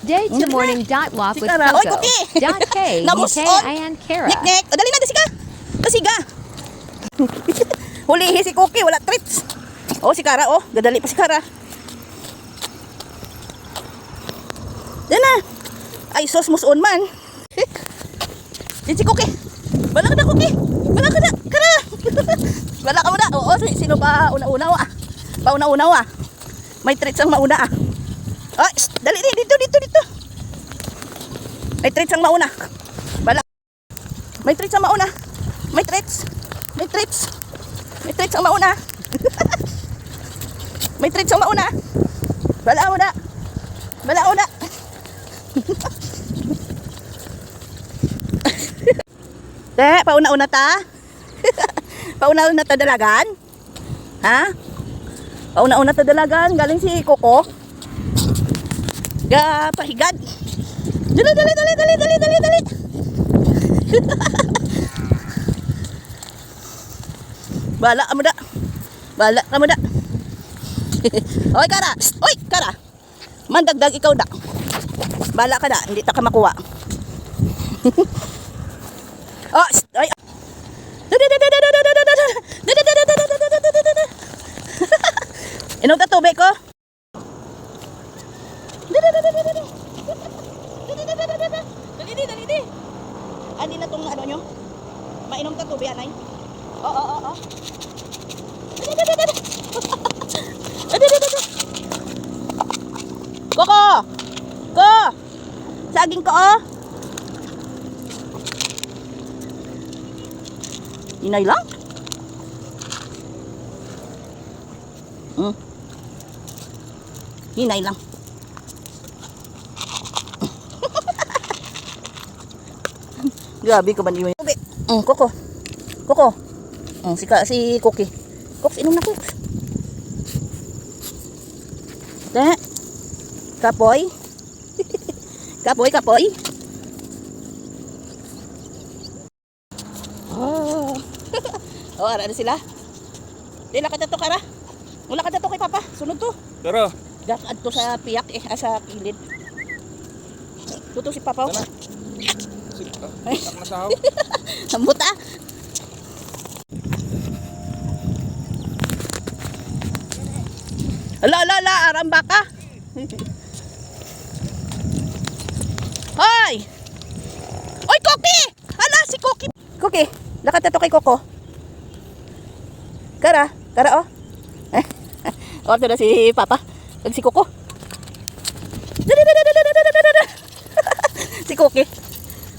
Day to morning dot walk with Sikara. Oy, Coco. Cookie! Dot K, Namuson! and Kara. Nek-nek. O, dali na, dasiga. Dasiga. Hulihi si Cookie, wala treats. O, si Kara, o. Gadali pa si Kara. Yan na. Ay, sos muson man. Yan si Cookie. Bala ka na, Cookie. Bala ka na. Kara. Bala ka muna. Oo, sino ba una-una wa? Pauna-una wa. May treats ang mauna ah. Ay, dali, dito. May treats ang mauna. Bala. May treats ang mauna. May treats. May treats ang mauna. May treats ang mauna. Bala mo na. Te, pauna-una ta? Pauna-una ta dalagan? Ha? Pauna-una ta dalagan? Galing si Coco? Pahigad. Dali. Bala ka mo da. Oy, Kara. Oy, Kara. Mandagdag ikaw da. Bala ka da. Hindi ta ka makuha. Oh, ay. Inom ka tubig ko? Dali. Andi na tong ano nyo? Mainom ka tubig, anay? Oo. Koko! Saging ko, oh! Inay lang? Hinay lang. Grabe ka ba niyo? Koko. Si Cookie. Cooks, inom na Cooks. Kapoy. Kapoy. Oh, ara na sila. Dila ka dato Kara. Wala ka dato kay Papa. Sunod to. Pero, Dapat to sa piyak sa kilid. Tuto si Papa. ay, masahaw. Sambot ah. Ala, aramba ka. Hoy! Oy, Cookie! Hala, si Cookie. Cookie, lakad na to kay Coco. Kara, oh. Oh, ito na si Papa. Kag si Coco. Si Cookie.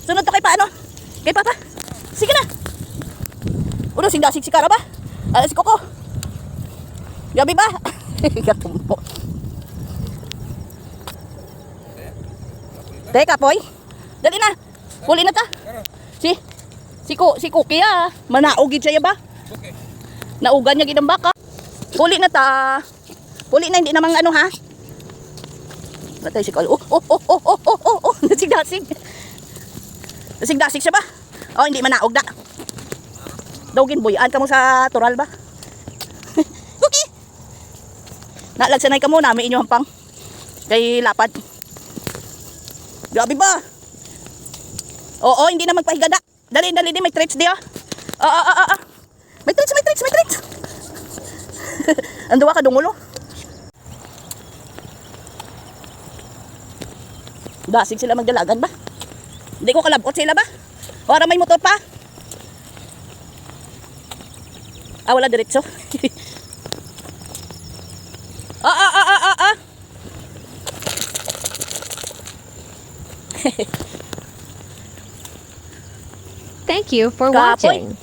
Sunod to kay paano? Kay Papa. Sige na. Uno, sindasig si Kara ba? Si Coco. Gabi ba? Gatumpo. Teka, Poy. Dali na. Huli na ta. Si Cookie ah. Manaugid siya ba? Naugan niya ginang baka. Huli na ta. Huli na, hindi namang ano ha. Natay si Kal. Oh. Nasig-dasig. Nasig-dasig siya ba? Oh, hindi manaog da. Dawgin buyaan ka mo sa tural ba? Cookie! Nalagsanay ka muna, may inyong pang. Kay lapad. Grabe ba? Oo, hindi na magpahigada. Dali, may treats di oh. Oo. May treats. Anduwa ka dungulo. Dasig sila magdalagan ba? Hindi ko kalabot sila ba? Para may motor pa. Wala diretso. Thank you for Kapoy. watching.